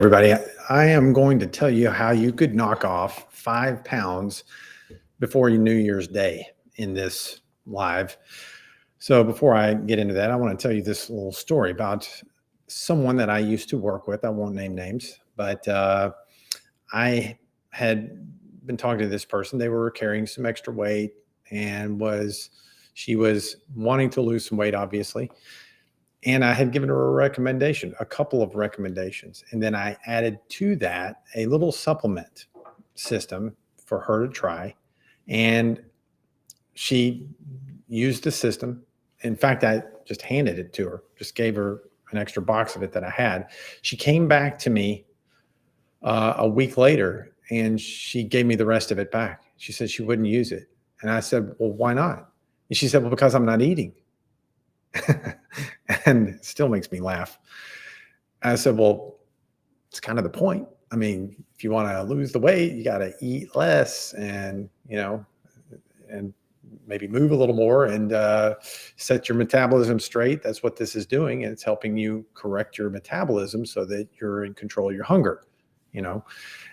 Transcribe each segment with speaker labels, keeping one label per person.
Speaker 1: Everybody, I am going to tell you how you could knock off 5 pounds before your New Year's Day in this live. So, before I get into that, I want to tell you this little story about someone that I used to work with. I won't name names, but I had been talking to this person. They were carrying some extra weight and she was wanting to lose some weight, obviously, and I had given her a recommendation, a couple of recommendations. And then I added to that a little supplement system for her to try. And she used the system. In fact, I just handed it to her, just gave her an extra box of it that I had. She came back to me a week later and she gave me the rest of it back. She said she wouldn't use it. And I said, well, why not? And she said, well, because I'm not eating. And it still makes me laugh. I said, well, it's kind of the point. I mean, if you want to lose the weight, you got to eat less and, and maybe move a little more and set your metabolism straight. That's what this is doing. And it's helping you correct your metabolism so that you're in control of your hunger,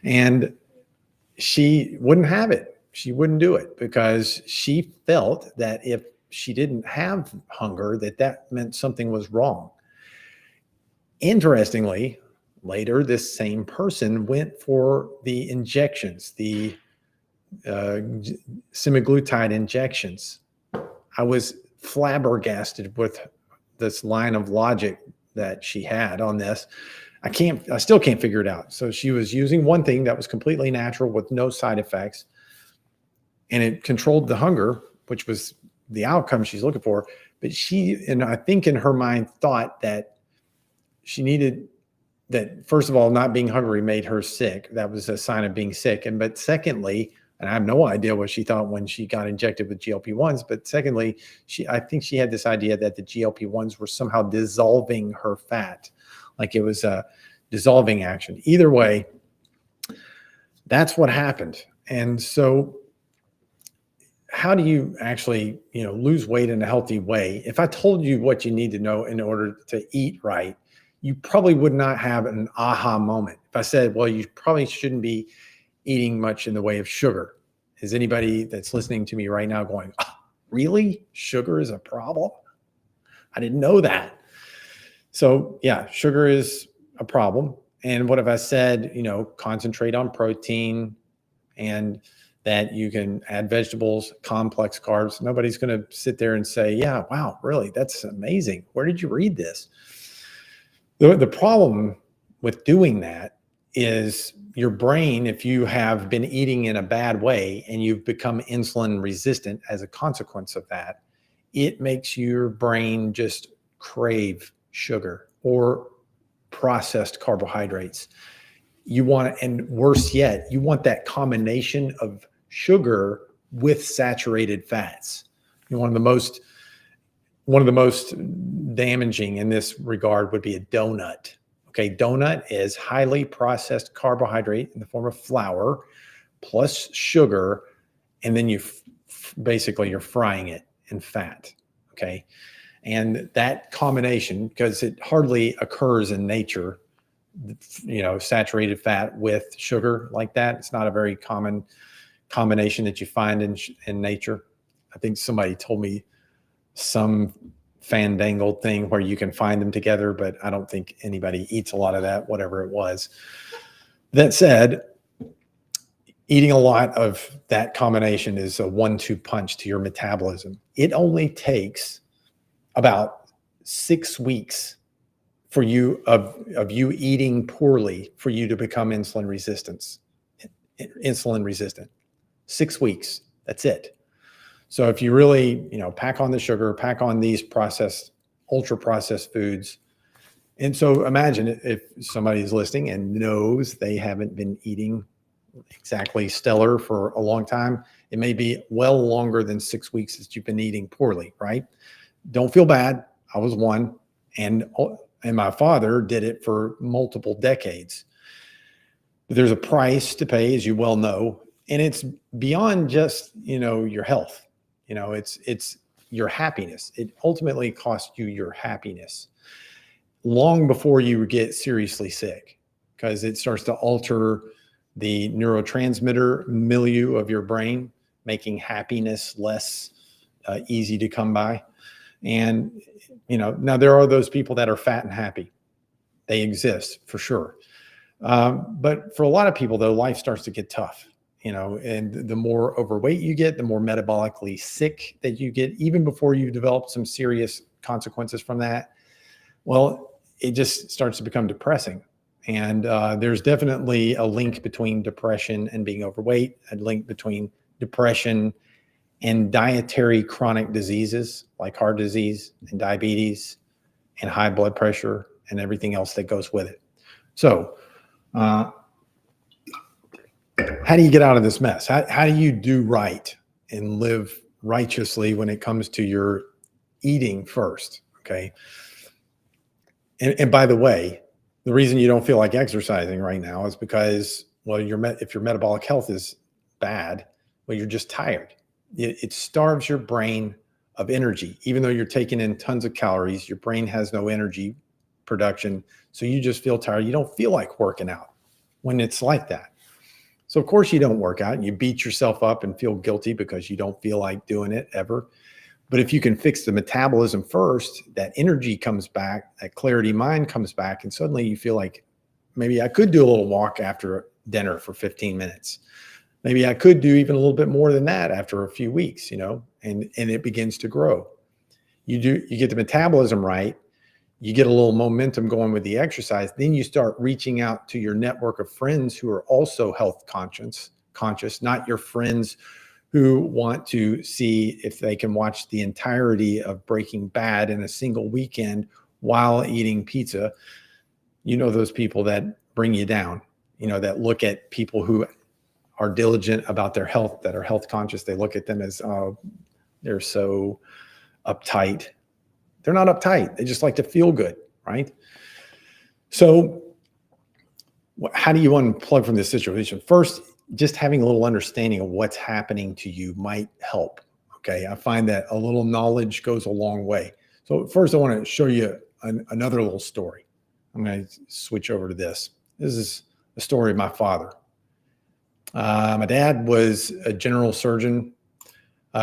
Speaker 1: and she wouldn't have it. She wouldn't do it because she felt that if she didn't have hunger, that meant something was wrong. Interestingly, later, this same person went for the injections, the semaglutide injections. I was flabbergasted with this line of logic that she had on this. I still can't figure it out. So she was using one thing that was completely natural with no side effects, and it controlled the hunger, which was the outcome she's looking for. But and I think in her mind, thought that she needed that. First of all, not being hungry made her sick. That was a sign of being sick. But secondly, and I have no idea what she thought when she got injected with GLP-1s. But secondly, I think she had this idea that the GLP-1s were somehow dissolving her fat, like it was a dissolving action. Either way, that's what happened. And so, how do you actually, lose weight in a healthy way? If I told you what you need to know in order to eat right, you probably would not have an aha moment. If I said, well, you probably shouldn't be eating much in the way of sugar. Is anybody that's listening to me right now going, oh, really? Sugar is a problem? I didn't know that. So yeah, sugar is a problem. And what if I said, concentrate on protein and that you can add vegetables, complex carbs? Nobody's going to sit there and say, yeah, wow, really? That's amazing. Where did you read this? The problem with doing that is your brain, if you have been eating in a bad way and you've become insulin resistant as a consequence of that, it makes your brain just crave sugar or processed carbohydrates. You want, and worse yet, you want that combination of sugar with saturated fats. One of the most damaging in this regard would be a donut. Okay, donut is highly processed carbohydrate in the form of flour plus sugar, and then basically you're frying it in fat. Okay, and that combination, because it hardly occurs in nature, saturated fat with sugar like that, it's not a very common combination that you find in nature. I think somebody told me some fandangled thing where you can find them together, but I don't think anybody eats a lot of that, whatever it was. That said, eating a lot of that combination is a 1-2 punch to your metabolism. It only takes about 6 weeks for you of you eating poorly for you to become insulin resistant. 6 weeks. That's it. So if you really, pack on the sugar, pack on these ultra processed foods. And so imagine if somebody's listening and knows they haven't been eating exactly stellar for a long time, it may be well longer than 6 weeks that you've been eating poorly, right? Don't feel bad. I was one, and my father did it for multiple decades. There's a price to pay, as you well know, and it's beyond just, your health. It's your happiness. It ultimately costs you your happiness long before you get seriously sick. because it starts to alter the neurotransmitter milieu of your brain, making happiness less easy to come by. And, now there are those people that are fat and happy. They exist for sure. But for a lot of people, though, life starts to get tough, and the more overweight you get, the more metabolically sick that you get, even before you develop some serious consequences from that. Well, it just starts to become depressing. And there's definitely a link between depression and being overweight, a link between depression and dietary chronic diseases like heart disease and diabetes and high blood pressure and everything else that goes with it. So, how do you get out of this mess? How do you do right and live righteously when it comes to your eating first? Okay. And by the way, the reason you don't feel like exercising right now is because, well, if your metabolic health is bad, well, you're just tired. It starves your brain of energy. Even though you're taking in tons of calories, your brain has no energy production. So you just feel tired. You don't feel like working out when it's like that. So of course you don't work out and you beat yourself up and feel guilty because you don't feel like doing it ever. But if you can fix the metabolism first, that energy comes back, that clarity mind comes back, and suddenly you feel like maybe I could do a little walk after dinner for 15 minutes. Maybe I could do even a little bit more than that after a few weeks, and it begins to grow. You get the metabolism right, you get a little momentum going with the exercise, then you start reaching out to your network of friends who are also health conscious, not your friends who want to see if they can watch the entirety of Breaking Bad in a single weekend while eating pizza. Those people that bring you down, that look at people who are diligent about their health, that are health conscious. They look at them as, they're so uptight. They're not uptight. They just like to feel good, right? So how do you unplug from this situation? First, just having a little understanding of what's happening to you might help. Okay. I find that a little knowledge goes a long way. So first I want to show you another little story. I'm going to switch over to this. This is the story of my father. My dad was a general surgeon.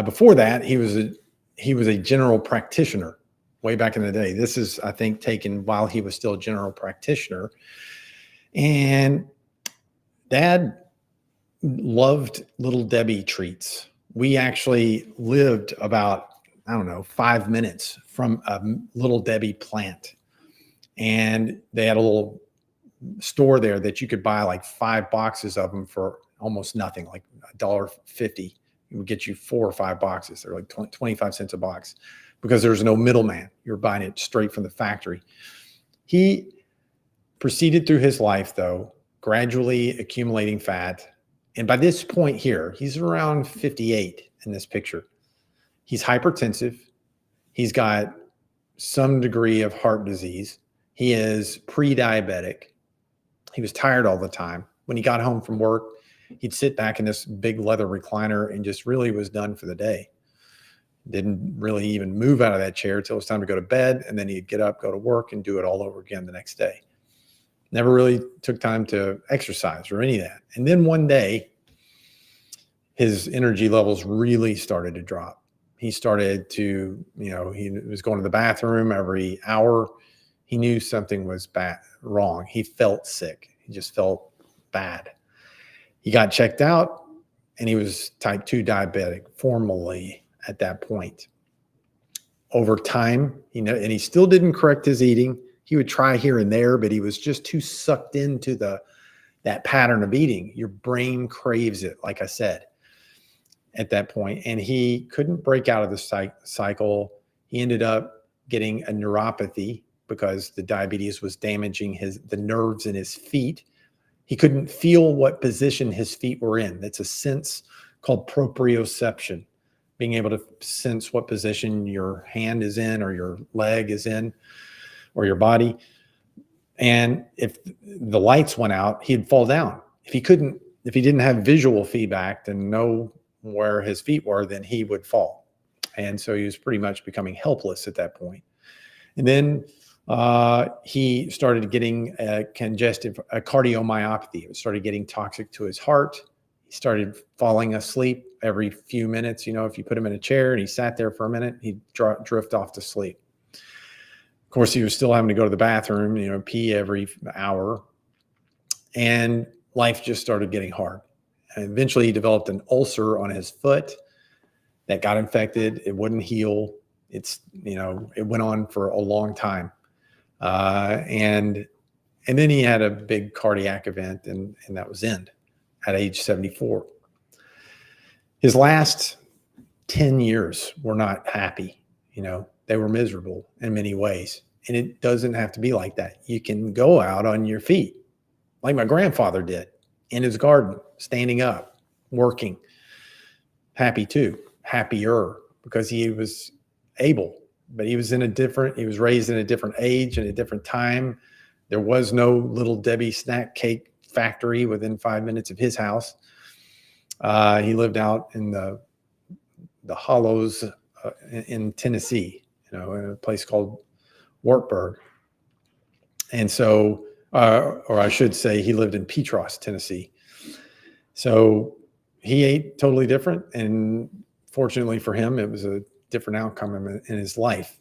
Speaker 1: Before that, he was a general practitioner way back in the day. This is, I think, taken while he was still a general practitioner. And Dad loved Little Debbie treats. We actually lived about, 5 minutes from a Little Debbie plant. And they had a little store there that you could buy like 5 boxes of them for almost nothing, like $1.50. It would get you 4 or 5 boxes. They're like 25 cents a box because there's no middleman. You're buying it straight from the factory. He proceeded through his life, though, gradually accumulating fat. And by this point here, he's around 58 in this picture. He's hypertensive. He's got some degree of heart disease. He is pre-diabetic. He was tired all the time. When he got home from work, he'd sit back in this big leather recliner and just really was done for the day. Didn't really even move out of that chair until it was time to go to bed. And then he'd get up, go to work, and do it all over again the next day. Never really took time to exercise or any of that. And then one day, his energy levels really started to drop. He started to, he was going to the bathroom every hour. He knew something was wrong. He felt sick. He just felt bad. He got checked out and he was type 2 diabetic formally at that point. Over time, and he still didn't correct his eating. He would try here and there, but he was just too sucked into that pattern of eating. Your brain craves it, like I said, at that point. And he couldn't break out of the cycle. He ended up getting a neuropathy because the diabetes was damaging the nerves in his feet. He couldn't feel what position his feet were in. That's a sense called proprioception, being able to sense what position your hand is in or your leg is in or your body. And if the lights went out, he'd fall down. If he didn't have visual feedback to know where his feet were, then he would fall. And so he was pretty much becoming helpless at that point. And then He started getting a cardiomyopathy. It started getting toxic to his heart. He started falling asleep every few minutes. If you put him in a chair and he sat there for a minute, he'd drift off to sleep. Of course, he was still having to go to the bathroom, pee every hour. And life just started getting hard. And eventually he developed an ulcer on his foot that got infected. It wouldn't heal. It went on for a long time. And then he had a big cardiac event, and that was end at age 74. His last 10 years were not happy. They were miserable in many ways. And it doesn't have to be like that. You can go out on your feet like my grandfather did in his garden, standing up, working, happy too, happier because he was able, but he was raised in a different age and a different time. There was no Little Debbie snack cake factory within 5 minutes of his house. He lived out in the hollows in Tennessee, in a place called Wartburg. And so, or I should say he lived in Petros, Tennessee. So he ate totally different. And fortunately for him, it was a different outcome in his life.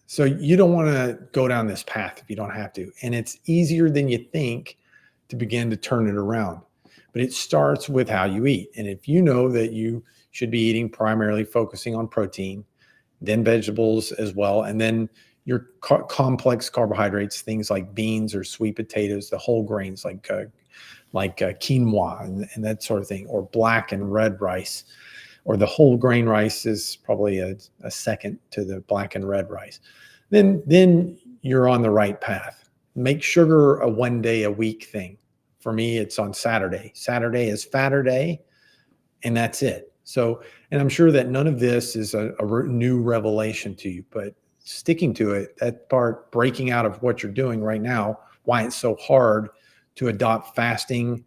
Speaker 1: So you don't want to go down this path if you don't have to. And it's easier than you think to begin to turn it around. But it starts with how you eat. And if you know that you should be eating primarily focusing on protein, then vegetables as well, and then your complex carbohydrates, things like beans or sweet potatoes, the whole grains like quinoa and that sort of thing, or black and red rice, or the whole grain rice is probably a second to the black and red rice. Then you're on the right path. Make sugar a 1 day a week thing. For me, it's on Saturday. Saturday is fatter day, and that's it. So, and I'm sure that none of this is a new revelation to you, but sticking to it, that part, breaking out of what you're doing right now, why it's so hard to adopt fasting,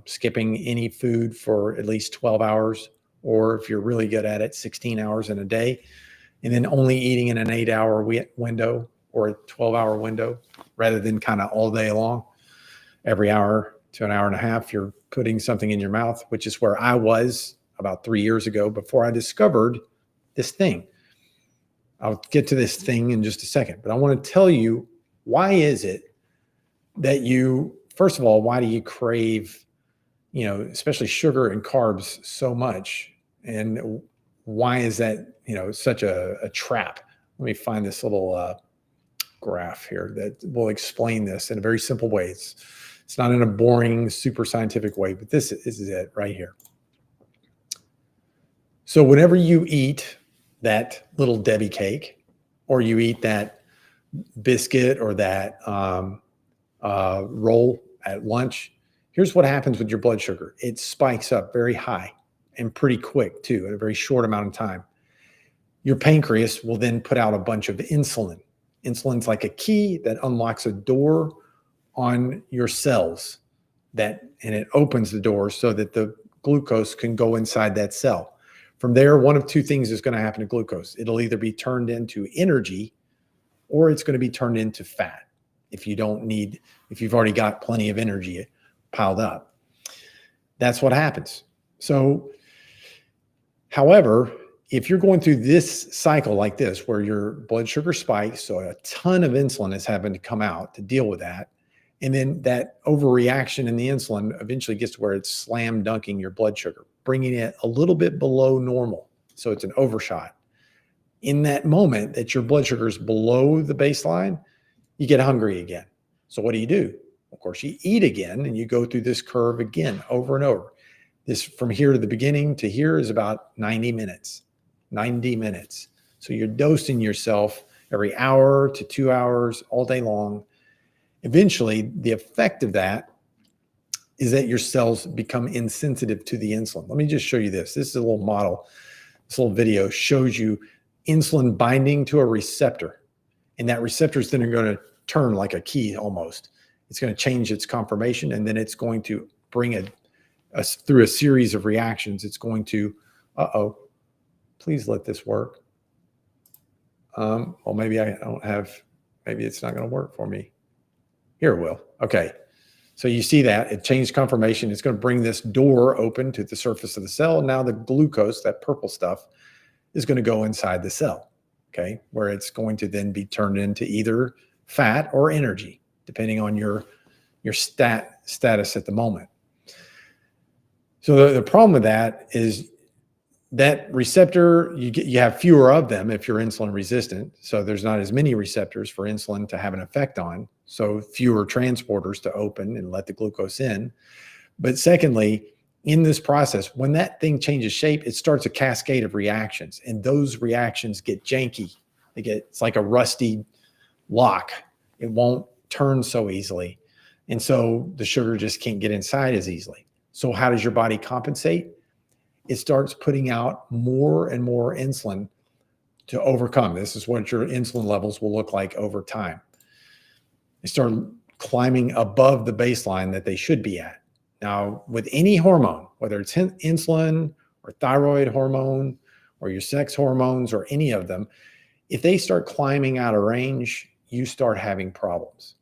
Speaker 1: skipping any food for at least 12 hours, or if you're really good at it, 16 hours in a day, and then only eating in an 8-hour window or a 12-hour window rather than kind of all day long. Every hour to an hour and a half, you're putting something in your mouth, which is where I was about 3 years ago before I discovered this thing. I'll get to this thing in just a second, but I want to tell you, why is it that first of all, why do you crave, especially sugar and carbs so much? And why is that, such a trap? Let me find this little graph here that will explain this in a very simple way. It's not in a boring, super scientific way, but this is it right here. So whenever you eat that Little Debbie cake, or you eat that biscuit or that roll at lunch, here's what happens with your blood sugar. It spikes up very high and pretty quick too, in a very short amount of time. Your pancreas will then put out a bunch of insulin. Insulin's like a key that unlocks a door on your cells and it opens the door so that the glucose can go inside that cell. From there, one of two things is going to happen to glucose. It'll either be turned into energy or it's going to be turned into fat if you've already got plenty of energy piled up. That's what happens. So, however, if you're going through this cycle like this, where your blood sugar spikes, so a ton of insulin is having to come out to deal with that, and then that overreaction in the insulin eventually gets to where it's slam dunking your blood sugar, bringing it a little bit below normal. So it's an overshot. In that moment that your blood sugar is below the baseline, you get hungry again. So what do? Of course, you eat again, and you go through this curve again, over and over. This from here to the beginning to here is about 90 minutes. 90 minutes. So you're dosing yourself every hour to 2 hours all day long. Eventually, the effect of that is that your cells become insensitive to the insulin. Let me just show you this. This is a little model. This little video shows you insulin binding to a receptor. And that receptor is then going to turn like a key almost. It's going to change its conformation, and then it's going to bring through a series of reactions. It's going to, please let this work. Well, maybe I don't have maybe it's not going to work for me. Here it will. Okay. So you see that it changed conformation. It's going to bring this door open to the surface of the cell. Now the glucose, that purple stuff, is going to go inside the cell, okay, where it's going to then be turned into either fat or energy, depending on your status at the moment. So the problem with that is that receptor, you have fewer of them if you're insulin resistant. So there's not as many receptors for insulin to have an effect on. So fewer transporters to open and let the glucose in. But secondly, in this process, when that thing changes shape, it starts a cascade of reactions, and those reactions get janky. It's like a rusty lock. It won't turn so easily. And so the sugar just can't get inside as easily. So how does your body compensate? It starts putting out more and more insulin to overcome. This is what your insulin levels will look like over time. They start climbing above the baseline that they should be at. Now, with any hormone, whether it's insulin or thyroid hormone or your sex hormones or any of them, if they start climbing out of range, you start having problems.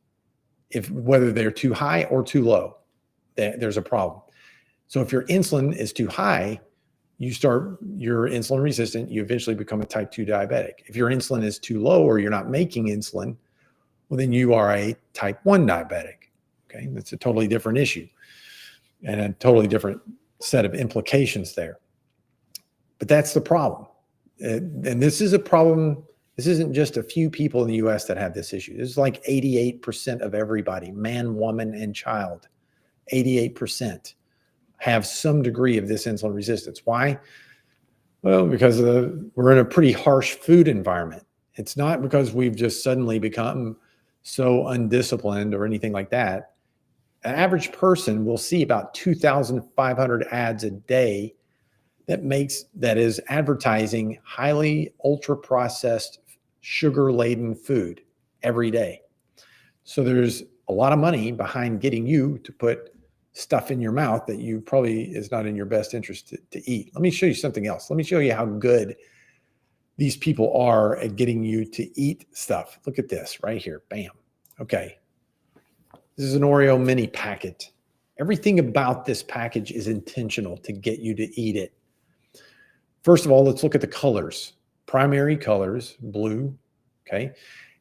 Speaker 1: Whether they're too high or too low, there's a problem. So if your insulin is too high, you're insulin resistant, you eventually become a type 2 diabetic. If your insulin is too low or you're not making insulin, well, then you are a type 1 diabetic. Okay, that's a totally different issue and a totally different set of implications there. But that's the problem. And this is a problem. This isn't just a few people in the US that have this issue. This is like 88% of everybody, man, woman, and child. 88% have some degree of this insulin resistance. Why? Well, because we're in a pretty harsh food environment. It's not because we've just suddenly become so undisciplined or anything like that. An average person will see about 2,500 ads a day that is advertising highly ultra-processed, sugar-laden food every day. So there's a lot of money behind getting you to put stuff in your mouth that you probably is not in your best interest to eat. Let me show you something else. Let me show you how good these people are at getting you to eat stuff. Look at this right here. Bam. Okay. This is an Oreo mini packet. Everything about this package is intentional to get you to eat it. First of all, let's look at the colors. Primary colors, blue, okay?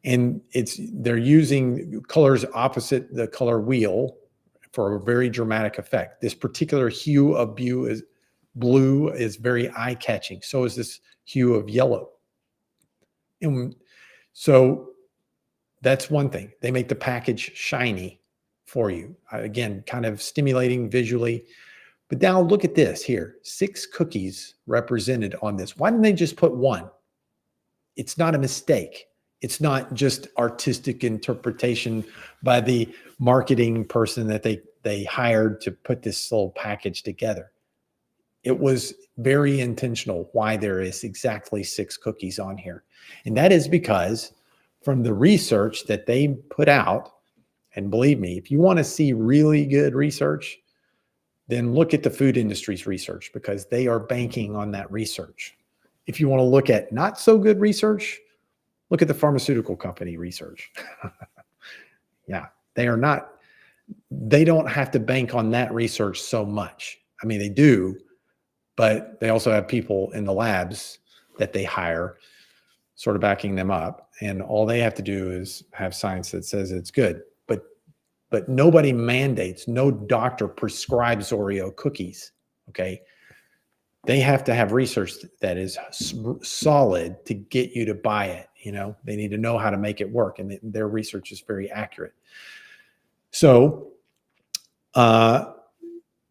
Speaker 1: And they're using colors opposite the color wheel for a very dramatic effect. This particular hue of blue is very eye-catching. So is this hue of yellow. And so that's one thing. They make the package shiny for you. Again, kind of stimulating visually. But now look at this here. 6 cookies represented on this. Why didn't they just put 1? It's not a mistake. It's not just artistic interpretation by the marketing person that they hired to put this little package together. It was very intentional why there is exactly 6 cookies on here. And that is because from the research that they put out, and believe me, if you want to see really good research, then look at the food industry's research because they are banking on that research. If you want to look at not so good research, look at the pharmaceutical company research. Yeah, they don't have to bank on that research so much. I mean, they do, but they also have people in the labs that they hire sort of backing them up. And all they have to do is have science that says it's good. But nobody mandates, no doctor prescribes Oreo cookies, okay? They have to have research that is solid to get you to buy it, you know? They need to know how to make it work, and their research is very accurate. So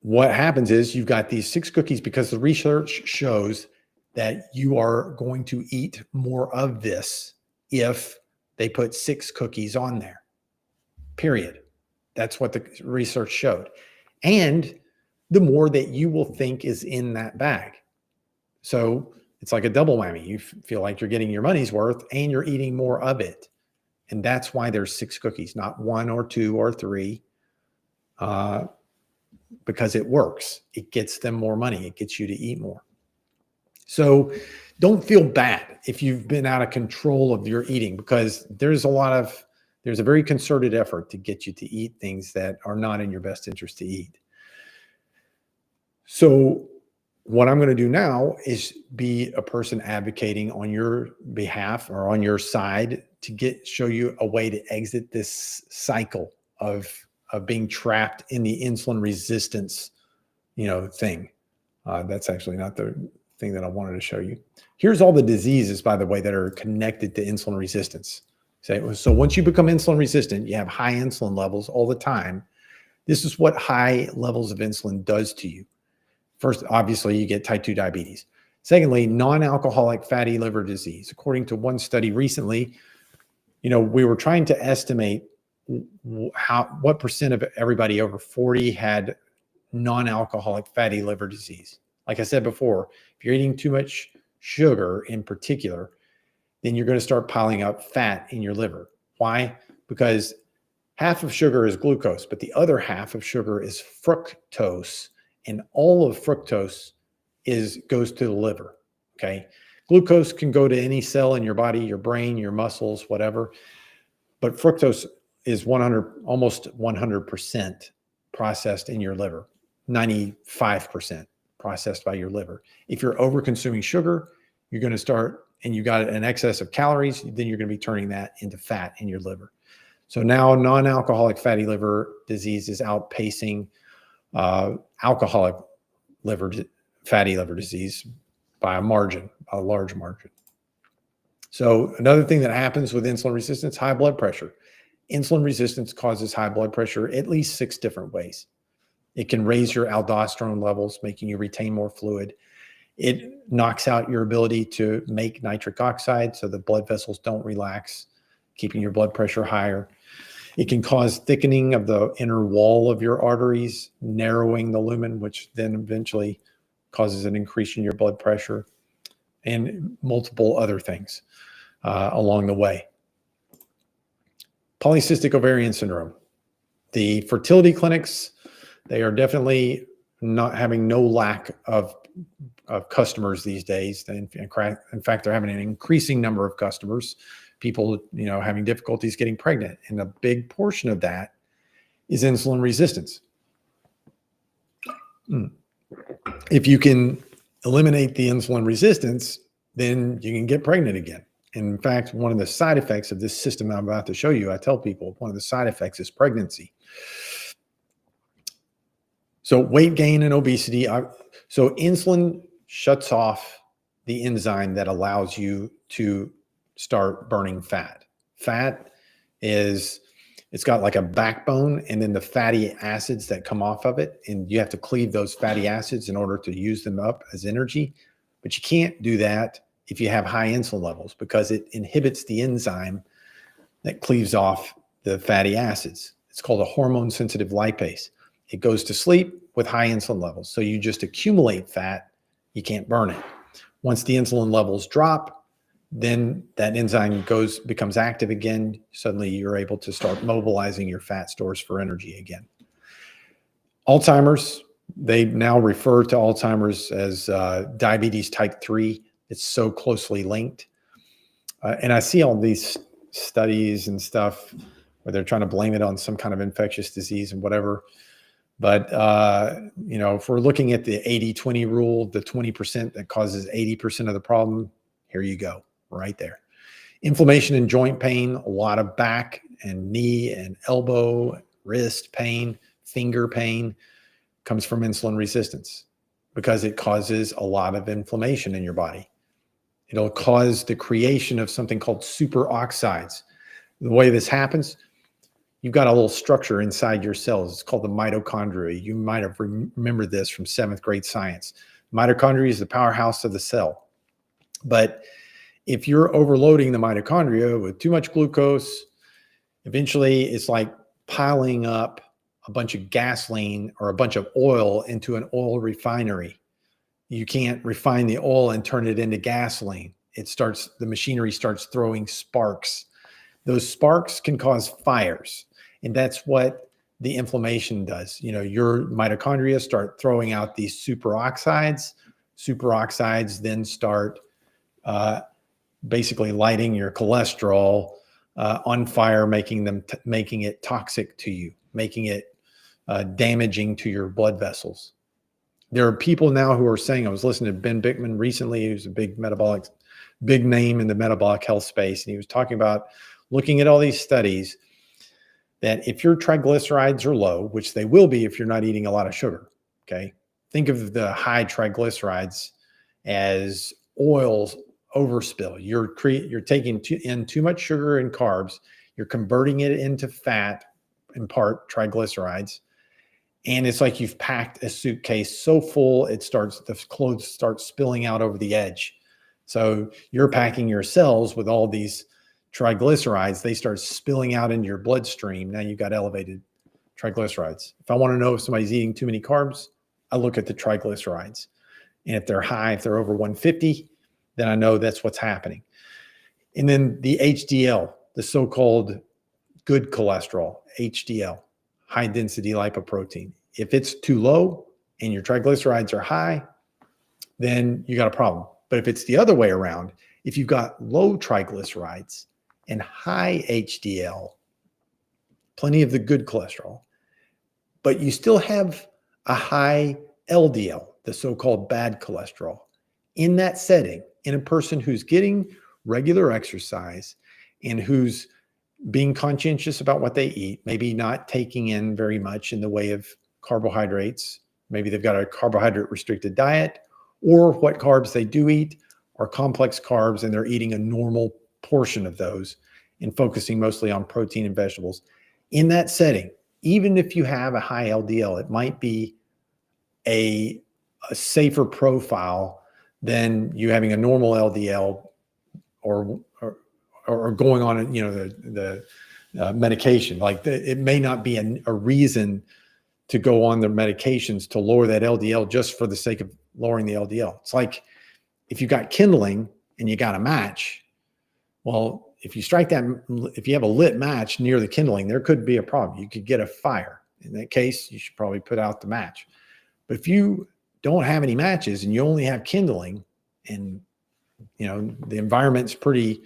Speaker 1: what happens is you've got these 6 cookies because the research shows that you are going to eat more of this if they put 6 cookies on there, period. That's what the research showed. And the more that you will think is in that bag. So it's like a double whammy. You feel like you're getting your money's worth and you're eating more of it. And that's why there's 6 cookies, not 1 or 2 or 3, because it works. It gets them more money. It gets you to eat more. So don't feel bad if you've been out of control of your eating, because there's a very concerted effort to get you to eat things that are not in your best interest to eat. So what I'm going to do now is be a person advocating on your behalf or on your side to show you a way to exit this cycle of being trapped in the insulin resistance, thing. That's actually not the thing that I wanted to show you. Here's all the diseases, by the way, that are connected to insulin resistance. So once you become insulin resistant, you have high insulin levels all the time. This is what high levels of insulin does to you. First, obviously, you get type 2 diabetes. Secondly, non-alcoholic fatty liver disease. According to one study recently, we were trying to estimate what percent of everybody over 40 had non-alcoholic fatty liver disease. Like I said before, if you're eating too much sugar in particular, then you're going to start piling up fat in your liver. Why? Because half of sugar is glucose, but the other half of sugar is fructose, and all of fructose goes to the liver. Okay. Glucose can go to any cell in your body, your brain, your muscles, whatever. But fructose is almost 100% processed in your liver, 95% processed by your liver. If you're over consuming sugar, you're going to start, and you got an excess of calories, then you're going to be turning that into fat in your liver. So now non-alcoholic fatty liver disease is outpacing alcoholic fatty liver disease by a large margin. So another thing that happens with insulin resistance, high blood pressure. Insulin resistance causes high blood pressure at least 6 different ways. It can raise your aldosterone levels, making you retain more fluid. It knocks out your ability to make nitric oxide, so the blood vessels don't relax, keeping your blood pressure higher. It can cause thickening of the inner wall of your arteries, narrowing the lumen, which then eventually causes an increase in your blood pressure, and multiple other things along the way. Polycystic ovarian syndrome. The fertility clinics, they are definitely not having no lack of customers these days. In fact, they're having an increasing number of customers, people, having difficulties getting pregnant. And a big portion of that is insulin resistance. If you can eliminate the insulin resistance, then you can get pregnant again. In fact, one of the side effects of this system I'm about to show you, I tell people one of the side effects is pregnancy. So weight gain and obesity. So insulin shuts off the enzyme that allows you to start burning fat. Fat it's got like a backbone, and then the fatty acids that come off of it, and you have to cleave those fatty acids in order to use them up as energy. But you can't do that if you have high insulin levels, because it inhibits the enzyme that cleaves off the fatty acids. It's called a hormone sensitive lipase. It goes to sleep with high insulin levels. So you just accumulate fat, you can't burn it. Once the insulin levels drop, then that enzyme becomes active again. Suddenly you're able to start mobilizing your fat stores for energy again. Alzheimer's, they now refer to Alzheimer's as diabetes type 3. It's so closely linked. And I see all these studies and stuff where they're trying to blame it on some kind of infectious disease and whatever. But, if we're looking at the 80-20 rule, the 20% that causes 80% of the problem, here you go, right there. Inflammation and joint pain, a lot of back and knee and elbow, wrist pain, finger pain comes from insulin resistance, because it causes a lot of inflammation in your body. It'll cause the creation of something called superoxides. The way this happens, you've got a little structure inside your cells. It's called the mitochondria. You might have remembered this from 7th grade science. Mitochondria is the powerhouse of the cell. But if you're overloading the mitochondria with too much glucose, eventually it's like piling up a bunch of gasoline or a bunch of oil into an oil refinery. You can't refine the oil and turn it into gasoline. The machinery starts throwing sparks. Those sparks can cause fires. And that's what the inflammation does. Your mitochondria start throwing out these superoxides. Superoxides then start basically lighting your cholesterol on fire, making it toxic to you, making it damaging to your blood vessels. There are people now who are saying, I was listening to Ben Bickman recently, who's a big name in the metabolic health space, and he was talking about looking at all these studies that if your triglycerides are low, which they will be if you're not eating a lot of sugar, okay? Think of the high triglycerides as oils overspill. You're taking in too much sugar and carbs. You're converting it into fat, in part triglycerides. And it's like you've packed a suitcase so full, the clothes start spilling out over the edge. So you're packing your cells with all these triglycerides. They start spilling out into your bloodstream. Now you've got elevated triglycerides. If I want to know if somebody's eating too many carbs, I look at the triglycerides. And if they're high, if they're over 150, then I know that's what's happening. And then the HDL, the so-called good cholesterol, HDL, high density lipoprotein. If it's too low and your triglycerides are high, then you got a problem. But if it's the other way around, if you've got low triglycerides and high HDL, plenty of the good cholesterol, but you still have a high LDL, the so-called bad cholesterol, in that setting, in a person who's getting regular exercise and who's being conscientious about what they eat, maybe not taking in very much in the way of carbohydrates, maybe they've got a carbohydrate restricted diet, or what carbs they do eat are complex carbs and they're eating a normal portion of those and focusing mostly on protein and vegetables. In that setting, even if you have a high LDL, it might be a safer profile than you having a normal LDL or going on, the medication. It may not be a reason to go on the medications to lower that LDL just for the sake of lowering the LDL. It's like if you got kindling and you got a match, well, if you have a lit match near the kindling, there could be a problem. You could get a fire. In that case, you should probably put out the match. But if you don't have any matches and you only have kindling and, the environment's pretty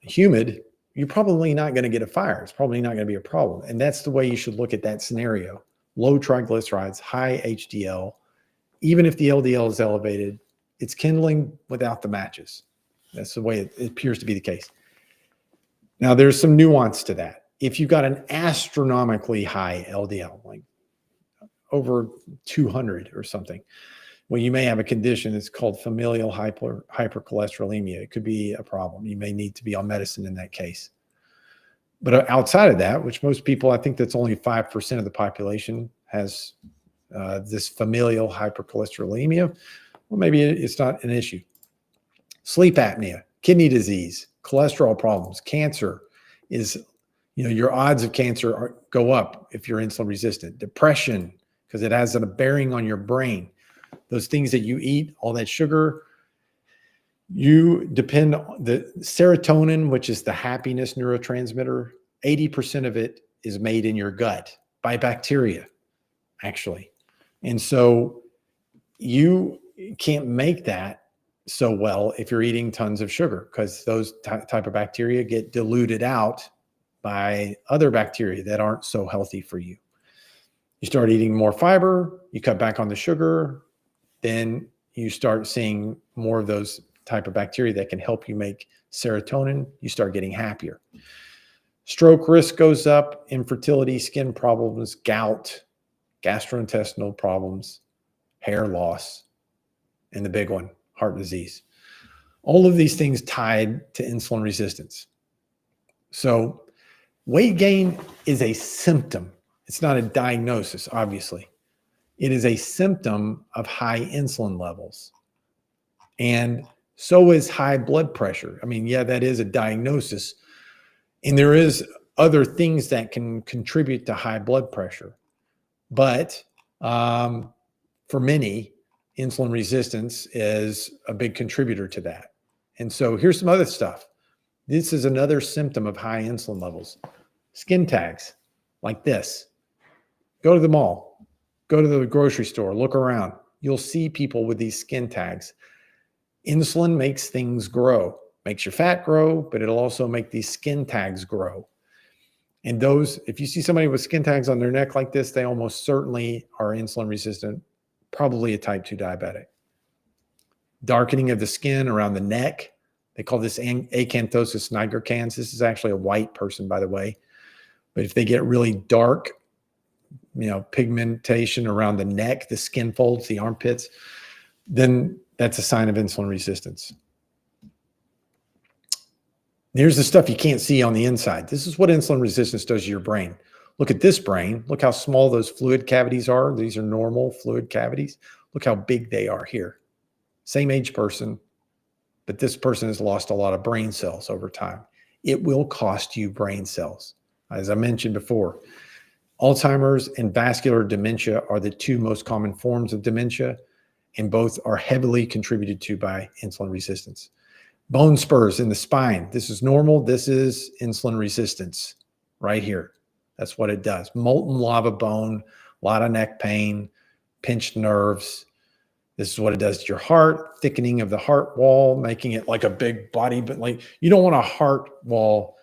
Speaker 1: humid, you're probably not going to get a fire. It's probably not going to be a problem. And that's the way you should look at that scenario. Low triglycerides, high HDL, even if the LDL is elevated, it's kindling without the matches. That's the way it appears to be the case. Now, there's some nuance to that. If you've got an astronomically high LDL, like over 200 or something, well, you may have a condition that's called familial hypercholesterolemia. It could be a problem. You may need to be on medicine in that case. But outside of that, which most people, I think that's only 5% of the population has this familial hypercholesterolemia, well, maybe it's not an issue. Sleep apnea, kidney disease, cholesterol problems, cancer is, your odds of cancer go up if you're insulin resistant. Depression, because it has a bearing on your brain. Those things that you eat, all that sugar, you depend on the serotonin, which is the happiness neurotransmitter. 80% of it is made in your gut by bacteria, actually. And so you can't make that so well if you're eating tons of sugar, because those type of bacteria get diluted out by other bacteria that aren't so healthy for you. You start eating more fiber, you cut back on the sugar, then you start seeing more of those type of bacteria that can help you make serotonin. You start getting happier. Stroke risk goes up, infertility, skin problems, gout, gastrointestinal problems, hair loss, and the big one, heart disease. All of these things tied to insulin resistance. So weight gain is a symptom. It's not a diagnosis, obviously. It is a symptom of high insulin levels. And so is high blood pressure. I mean, yeah, that is a diagnosis. And there is other things that can contribute to high blood pressure. But for many, insulin resistance is a big contributor to that. And so here's some other stuff. This is another symptom of high insulin levels. Skin tags like this. Go to the mall. Go to the grocery store. Look around. you'll see people with these skin tags. Insulin makes things grow, makes your fat grow, but it'll also make these skin tags grow. And those, if you see somebody with skin tags on their neck like this, they almost certainly are insulin resistant, probably a type 2 diabetic. Darkening of the skin around the neck. They call this acanthosis nigricans. This is actually a white person, by the way. But if they get really dark, pigmentation around the neck, the skin folds, the armpits, then that's a sign of insulin resistance. Here's the stuff you can't see on the inside. This is what insulin resistance does to your brain. Look at this brain. Look how small those fluid cavities are. These are normal fluid cavities. Look how big they are here. Same age person, but this person has lost a lot of brain cells over time. It will cost you brain cells. As I mentioned before, Alzheimer's and vascular dementia are the two most common forms of dementia, and both are heavily contributed to by insulin resistance. Bone spurs in the spine. This is normal. This is insulin resistance right here. That's what it does. Molten lava bone, a lot of neck pain, pinched nerves. This is what it does to your heart, thickening of the heart wall, making it like a big body, but like you don't want a heart wall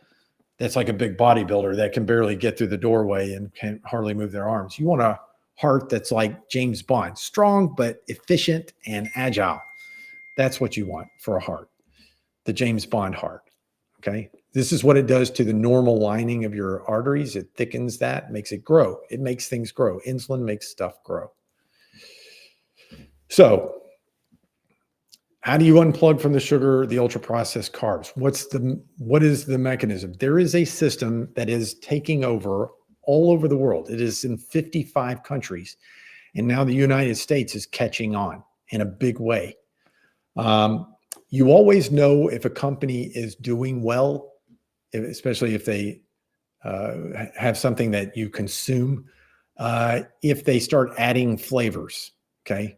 Speaker 1: that's like a big bodybuilder that can barely get through the doorway and can hardly move their arms. You want a heart that's like James Bond, strong but efficient and agile. That's what you want for a heart, the James Bond heart. Okay. This is what it does to the normal lining of your arteries. It thickens that, makes it grow. It makes things grow. Insulin makes stuff grow. So how do you unplug from the sugar, the ultra processed carbs? What is the mechanism? There is a system that is taking over all over the world. It is in 55 countries. And now the United States is catching on in a big way. You always know if a company is doing well, especially if they have something that you consume, if they start adding flavors, okay?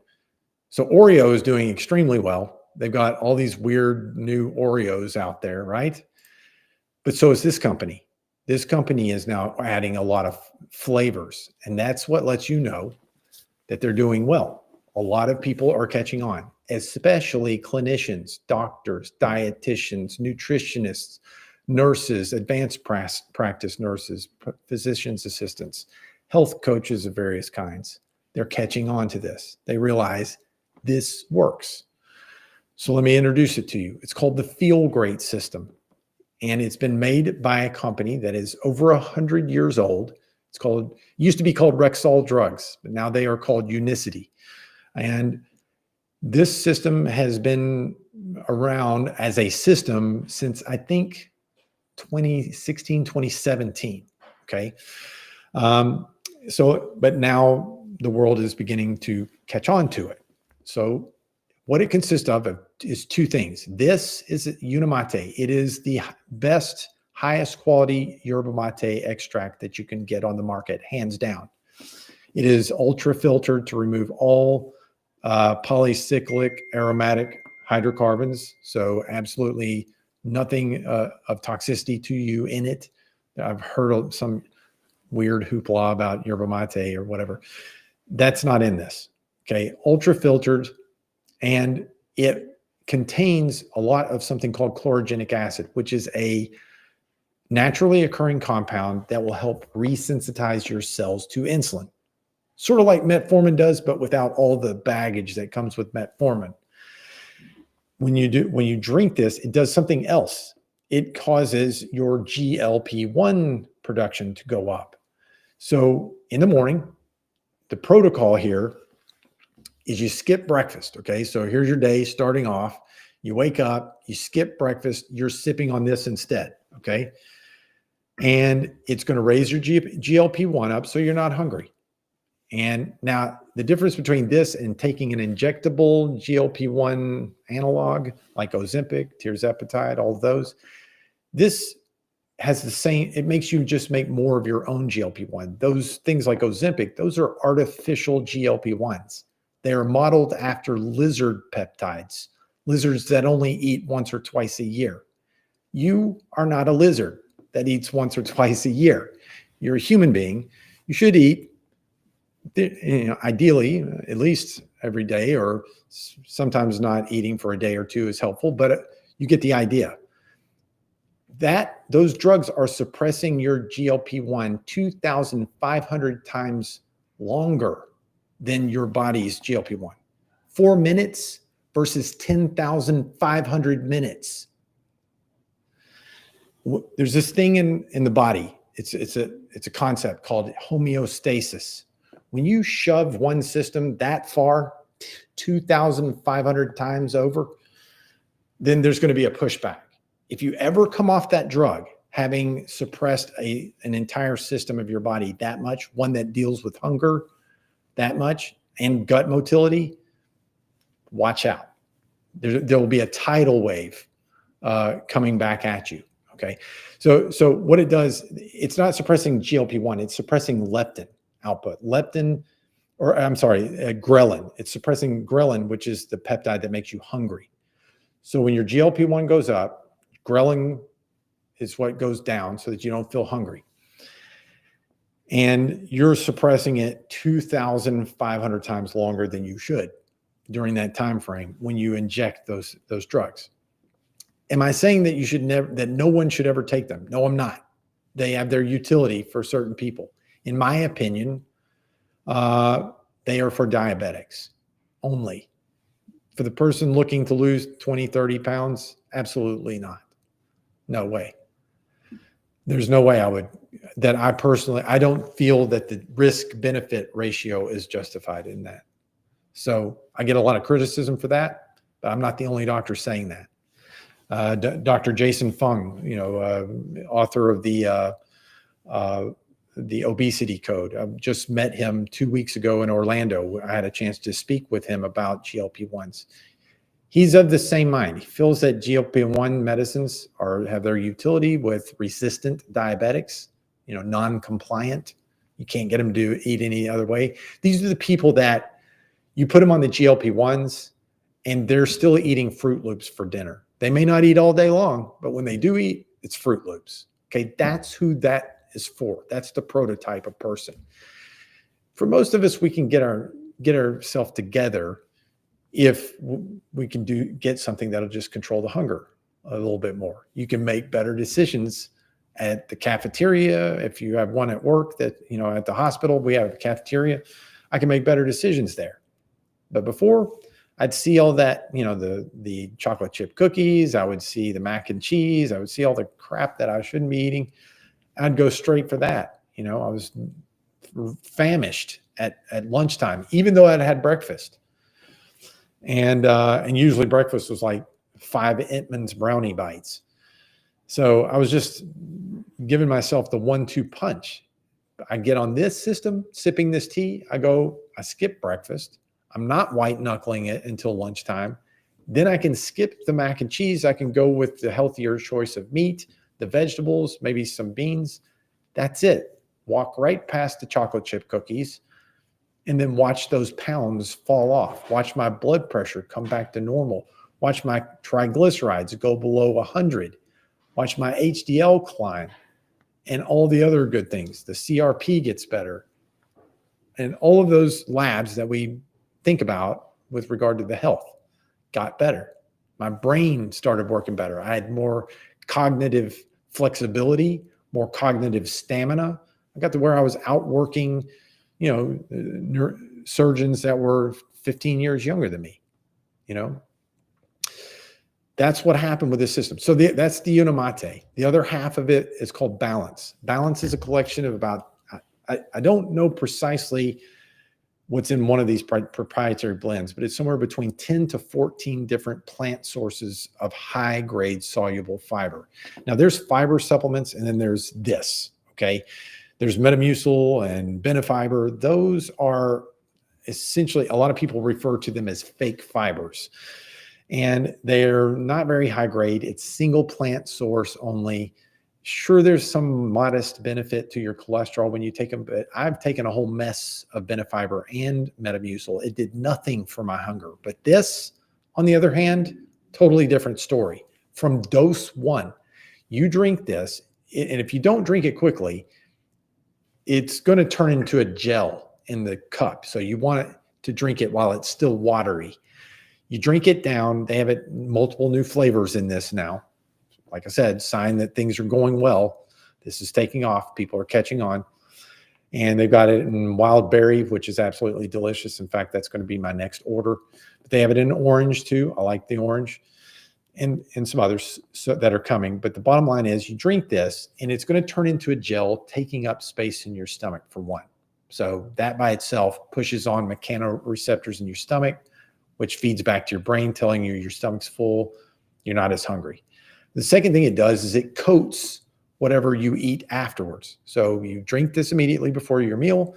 Speaker 1: So Oreo is doing extremely well. They've got all these weird new Oreos out there, right? But so is this company. This company is now adding a lot of flavors, and that's what lets you know that they're doing well. A lot of people are catching on, especially clinicians, doctors, dietitians, nutritionists, nurses, advanced practice nurses, physician's assistants, health coaches of various kinds. They're catching on to this. They realize this works. So let me introduce it to you. It's called the Feel Great system. And it's been made by a company that is over 100 years old. Used to be called Rexall Drugs, but now they are called Unicity. And this system has been around as a system since I think 2016, 2017. Okay. But now the world is beginning to catch on to it. So what it consists of is two things. This is Unimate. It is the best, highest quality yerba mate extract that you can get on the market, hands down. It is ultra filtered to remove all polycyclic aromatic hydrocarbons. So absolutely nothing of toxicity to you in it. I've heard of some weird hoopla about yerba mate or whatever. That's not in this. Okay, ultra filtered, and it contains a lot of something called chlorogenic acid, which is a naturally occurring compound that will help resensitize your cells to insulin. Sort of like metformin does, but without all the baggage that comes with metformin. When you drink this, it does something else. It causes your GLP-1 production to go up. So in the morning, the protocol here is you skip breakfast. Okay. So here's your day starting off. You wake up, you skip breakfast, you're sipping on this instead. Okay. And it's going to raise your GLP-1 up so you're not hungry. And now the difference between this and taking an injectable GLP-1 analog like Ozempic, tirzepatide, all of those, this has the same, it makes you just make more of your own GLP-1. Those things like Ozempic, those are artificial GLP-1s. They are modeled after lizard peptides, lizards that only eat once or twice a year. You are not a lizard that eats once or twice a year. You're a human being. You should eat Ideally, at least every day, or sometimes not eating for a day or two is helpful, but you get the idea. Those drugs are suppressing your GLP-1 2,500 times longer than your body's GLP-1. 4 minutes versus 10,500 minutes. There's this thing in the body. It's a concept called homeostasis. When you shove one system that far, 2,500 times over, then there's going to be a pushback. If you ever come off that drug, having suppressed an entire system of your body that much, one that deals with hunger that much and gut motility, watch out. There will be a tidal wave coming back at you. Okay. So what it does, it's not suppressing GLP-1, it's suppressing leptin output. Ghrelin. It's suppressing ghrelin, which is the peptide that makes you hungry. So when your GLP-1 goes up, ghrelin is what goes down so that you don't feel hungry. And you're suppressing it 2,500 times longer than you should during that time frame when you inject those drugs. Am I saying that that no one should ever take them? No, I'm not. They have their utility for certain people. In my opinion, they are for diabetics only. For the person looking to lose 20, 30 pounds, absolutely not. No way. There's no way I don't feel that the risk-benefit ratio is justified in that. So I get a lot of criticism for that, but I'm not the only doctor saying that. Dr. Jason Fung, author of the Obesity Code. I just met him 2 weeks ago in Orlando. I had a chance to speak with him about GLP-1s. He's of the same mind. He feels that GLP-1 medicines have their utility with resistant diabetics, non-compliant. You can't get them to eat any other way. These are the people that you put them on the GLP-1s and they're still eating Fruit Loops for dinner. They may not eat all day long, but when they do eat, it's Fruit Loops. Okay, that's who that is for. That's the prototype of person. For most of us, we can get ourselves together if we can get something that'll just control the hunger a little bit more. You can make better decisions at the cafeteria. If you have one at work at the hospital, we have a cafeteria. I can make better decisions there. But before, I'd see all that, the chocolate chip cookies. I would see the mac and cheese. I would see all the crap that I shouldn't be eating. I'd go straight for that. I was famished at lunchtime, even though I'd had breakfast. And usually breakfast was like 5 Entman's brownie bites. So I was just giving myself the 1-2 punch. I get on this system, sipping this tea. I skip breakfast. I'm not white knuckling it until lunchtime. Then I can skip the mac and cheese. I can go with the healthier choice of meat, the vegetables, maybe some beans. That's it. Walk right past the chocolate chip cookies and then watch those pounds fall off. Watch my blood pressure come back to normal. Watch my triglycerides go below 100. Watch my HDL climb and all the other good things. The CRP gets better. And all of those labs that we think about with regard to the health got better. My brain started working better. I had more cognitive flexibility, more cognitive stamina. I got to where I was outworking, surgeons that were 15 years younger than me. That's what happened with this system. So that's the Unimate. The other half of it is called Balance. Balance is a collection of I don't know precisely what's in one of these proprietary blends, but it's somewhere between 10 to 14 different plant sources of high-grade soluble fiber. Now, there's fiber supplements, and then there's this, okay? There's Metamucil and Benefiber. Those are essentially, a lot of people refer to them as fake fibers, and they're not very high grade. It's single plant source only. Sure, there's some modest benefit to your cholesterol when you take them, but I've taken a whole mess of Benefiber and Metamucil. It did nothing for my hunger. But this, on the other hand, totally different story. From dose 1, you drink this, and if you don't drink it quickly, it's going to turn into a gel. in the cup. So you want it to drink it while it's still watery. You drink it down. They have it multiple new flavors in this now. Like I said, sign that things are going well. This is taking off. People are catching on. And they've got it in wild berry, which is absolutely delicious. In fact, that's going to be my next order. But they have it in orange too. I like the orange, and some others that are coming. But the bottom line is you drink this and it's going to turn into a gel, taking up space in your stomach for one. So that by itself pushes on mechanoreceptors in your stomach, which feeds back to your brain, telling you your stomach's full, you're not as hungry. The second thing it does is it coats whatever you eat afterwards. So you drink this immediately before your meal.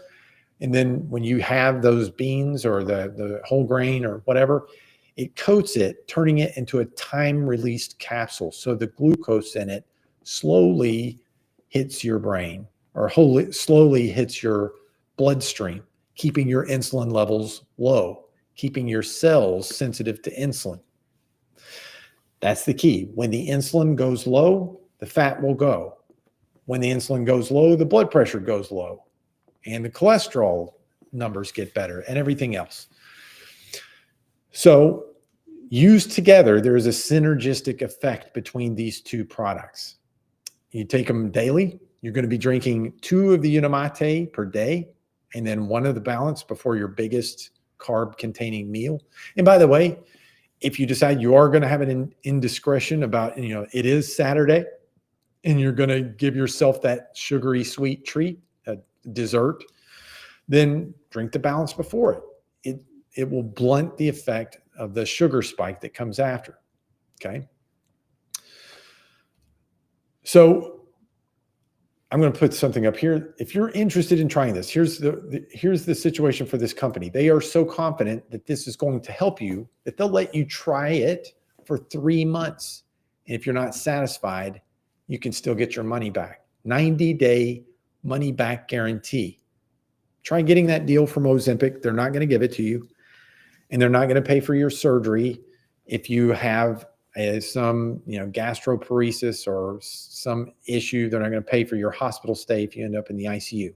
Speaker 1: And then when you have those beans or the whole grain or whatever, it coats it, turning it into a time-released capsule. So the glucose in it slowly hits your brain, or slowly hits your bloodstream, keeping your insulin levels low, keeping your cells sensitive to insulin. That's the key. When the insulin goes low, the fat will go. When the insulin goes low, the blood pressure goes low, and the cholesterol numbers get better, and everything else. So used together, there is a synergistic effect between these two products. You take them daily. You're going to be drinking 2 of the Unimate per day, and then 1 of the Balance before your biggest carb-containing meal. And by the way, if you decide you are going to have an indiscretion about, it is Saturday, and you're going to give yourself that sugary sweet treat, a dessert, then drink the Balance before it. It will blunt the effect of the sugar spike that comes after. Okay. So I'm going to put something up here. If you're interested in trying this, here's the situation for this company. They are so confident that this is going to help you that they'll let you try it for 3 months. And if you're not satisfied, you can still get your money back. 90-day money back guarantee. Try getting that deal from Ozempic. They're not going to give it to you, and they're not going to pay for your surgery if you have some gastroparesis or some issue. They're not going to pay for your hospital stay if you end up in the ICU.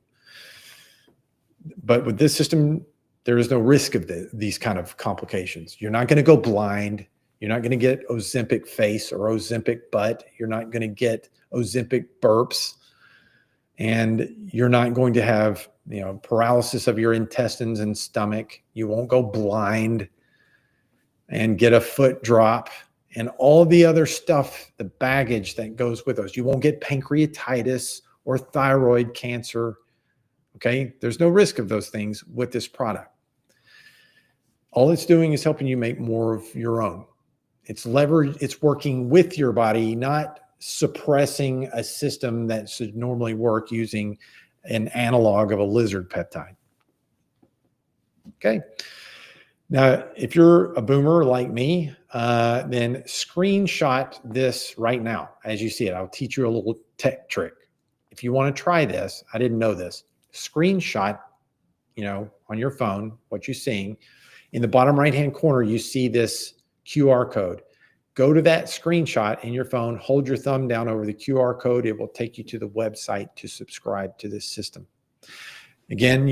Speaker 1: But with this system, there is no risk of these kind of complications. You're not going to go blind. You're not going to get Ozempic face or Ozempic butt. You're not going to get Ozempic burps. And you're not going to have, paralysis of your intestines and stomach. You won't go blind and get a foot drop and all the other stuff, the baggage that goes with those. You won't get pancreatitis or thyroid cancer. Okay. There's no risk of those things with this product. All it's doing is helping you make more of your own. It's working with your body, not suppressing a system that should normally work using an analog of a lizard peptide. Okay. Now, if you're a boomer like me, then screenshot this right now as you see it. I'll teach you a little tech trick. If you want to try this, I didn't know this, screenshot, on your phone, what you're seeing. In the bottom right-hand corner, you see this QR code. Go to that screenshot in your phone, hold your thumb down over the QR code. It will take you to the website to subscribe to this system. Again,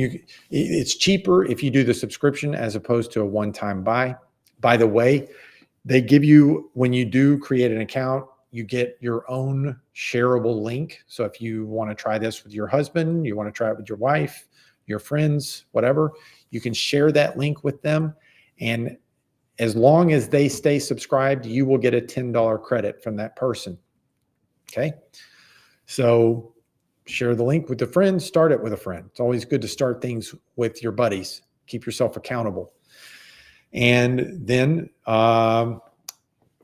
Speaker 1: it's cheaper if you do the subscription as opposed to a one-time buy. By the way, they give you, when you do create an account, you get your own shareable link. So if you want to try this with your husband, you want to try it with your wife, your friends, whatever, you can share that link with them. And as long as they stay subscribed, you will get a $10 credit from that person. Okay. So share the link with a friend, start it with a friend. It's always good to start things with your buddies. Keep yourself accountable. And then, of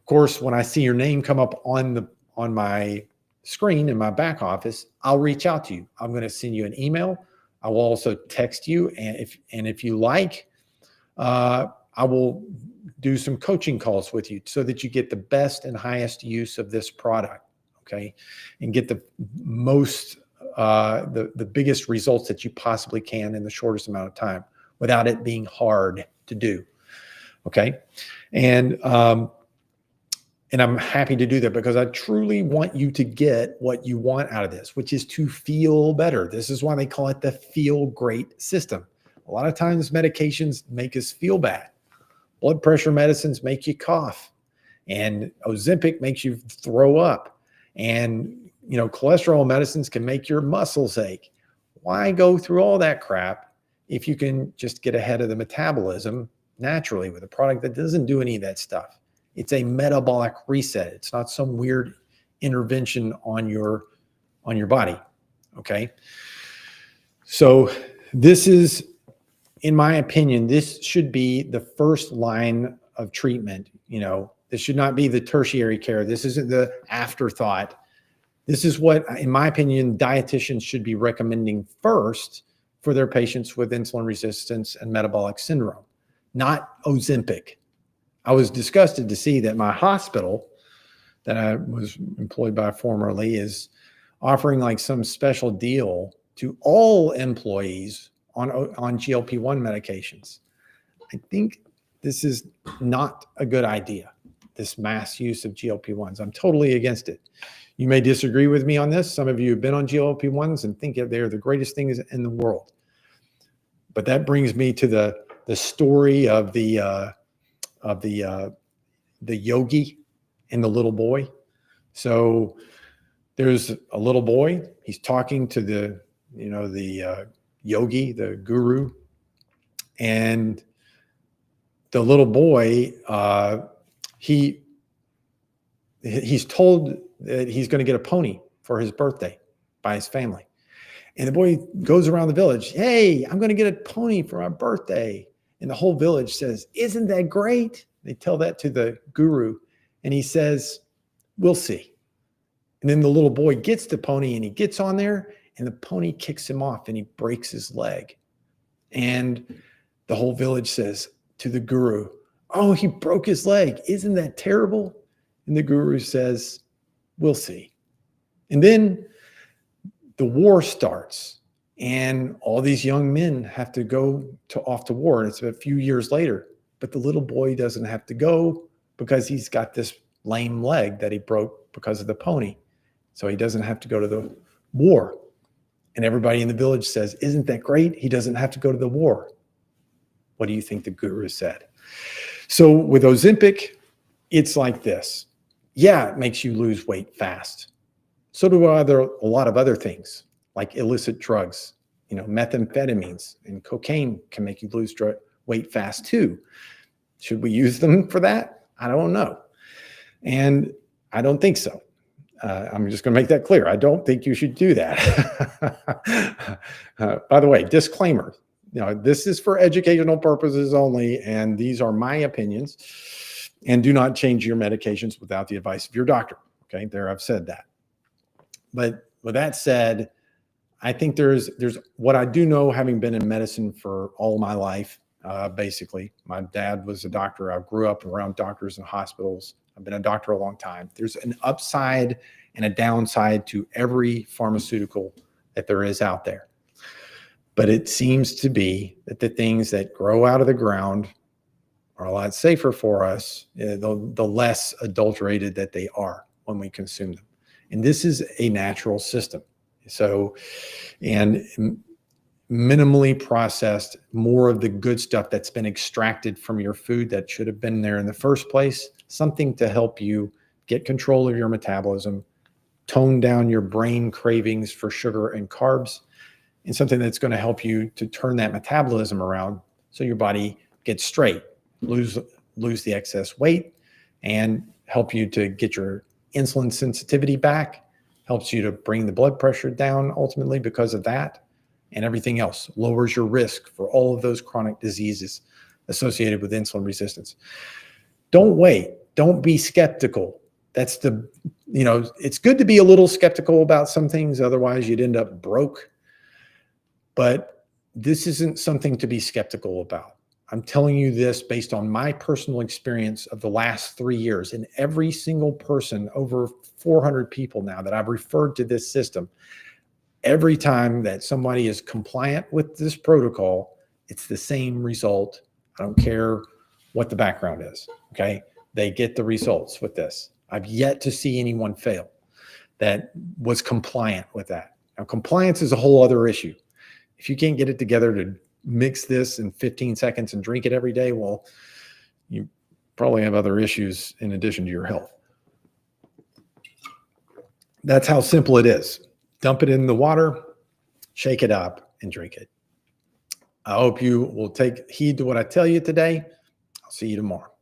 Speaker 1: course, when I see your name come up on my screen in my back office, I'll reach out to you. I'm going to send you an email. I will also text you. And if you like, I will do some coaching calls with you so that you get the best and highest use of this product. Okay. And get the most, the biggest results that you possibly can in the shortest amount of time without it being hard to do. Okay. And I'm happy to do that because I truly want you to get what you want out of this, which is to feel better. This is why they call it the Feel Great system. A lot of times medications make us feel bad. Blood pressure medicines make you cough, and Ozempic makes you throw up. And, cholesterol medicines can make your muscles ache. Why go through all that crap if you can just get ahead of the metabolism naturally with a product that doesn't do any of that stuff? It's a metabolic reset. It's not some weird intervention on your body. Okay. So this is, in my opinion, this should be the first line of treatment. This should not be the tertiary care. This isn't the afterthought. This is what, in my opinion, dietitians should be recommending first for their patients with insulin resistance and metabolic syndrome, not Ozempic. I was disgusted to see that my hospital that I was employed by formerly is offering like some special deal to all employees on GLP-1 medications. I think this is not a good idea, this mass use of GLP-1s. I'm totally against it. You may disagree with me on this. Some of you have been on GLP-1s and think they're the greatest things in the world. But that brings me to the story of the yogi and the little boy. So there's a little boy. He's talking to the yogi, the guru, and the little boy, he's told that he's going to get a pony for his birthday by his family. And the boy goes around the village, hey, I'm going to get a pony for my birthday. And the whole village says, isn't that great? They tell that to the guru, and he says, we'll see. And then the little boy gets the pony and he gets on there, and the pony kicks him off and he breaks his leg. And the whole village says to the guru, oh, he broke his leg. Isn't that terrible? And the guru says, we'll see. And then the war starts, and all these young men have to go off to war. And it's a few years later, but the little boy doesn't have to go because he's got this lame leg that he broke because of the pony. So he doesn't have to go to the war. And everybody in the village says, isn't that great? He doesn't have to go to the war. What do you think the guru said? So with Ozempic, it's like this. Yeah, it makes you lose weight fast. So do a lot of other things, like illicit drugs. Methamphetamines and cocaine can make you lose weight fast too. Should we use them for that? I don't know. And I don't think so. I'm just going to make that clear. I don't think you should do that. By the way, disclaimer, this is for educational purposes only, and these are my opinions, and do not change your medications without the advice of your doctor. Okay, there, I've said that. But with that said, I think there's what I do know, having been in medicine for all my life. Basically, my dad was a doctor. I grew up around doctors and hospitals. I've been a doctor a long time. There's an upside and a downside to every pharmaceutical that there is out there. But it seems to be that the things that grow out of the ground are a lot safer for us, the less adulterated that they are when we consume them. And this is a natural system. So, and minimally processed, more of the good stuff that's been extracted from your food that should have been there in the first place, something to help you get control of your metabolism, tone down your brain cravings for sugar and carbs, and something that's going to help you to turn that metabolism around so your body gets straight, lose the excess weight, and help you to get your insulin sensitivity back, helps you to bring the blood pressure down ultimately because of that, and everything else lowers your risk for all of those chronic diseases associated with insulin resistance. Don't wait. Don't be skeptical. That's it's good to be a little skeptical about some things. Otherwise you'd end up broke. But this isn't something to be skeptical about. I'm telling you this based on my personal experience of the last 3 years, and every single person, over 400 people now that I've referred to this system. Every time that somebody is compliant with this protocol, it's the same result. I don't care what the background is, okay? They get the results with this. I've yet to see anyone fail that was compliant with that. Now, compliance is a whole other issue. If you can't get it together to mix this in 15 seconds and drink it every day, well, you probably have other issues in addition to your health. That's how simple it is. Dump it in the water, shake it up, and drink it. I hope you will take heed to what I tell you today. I'll see you tomorrow.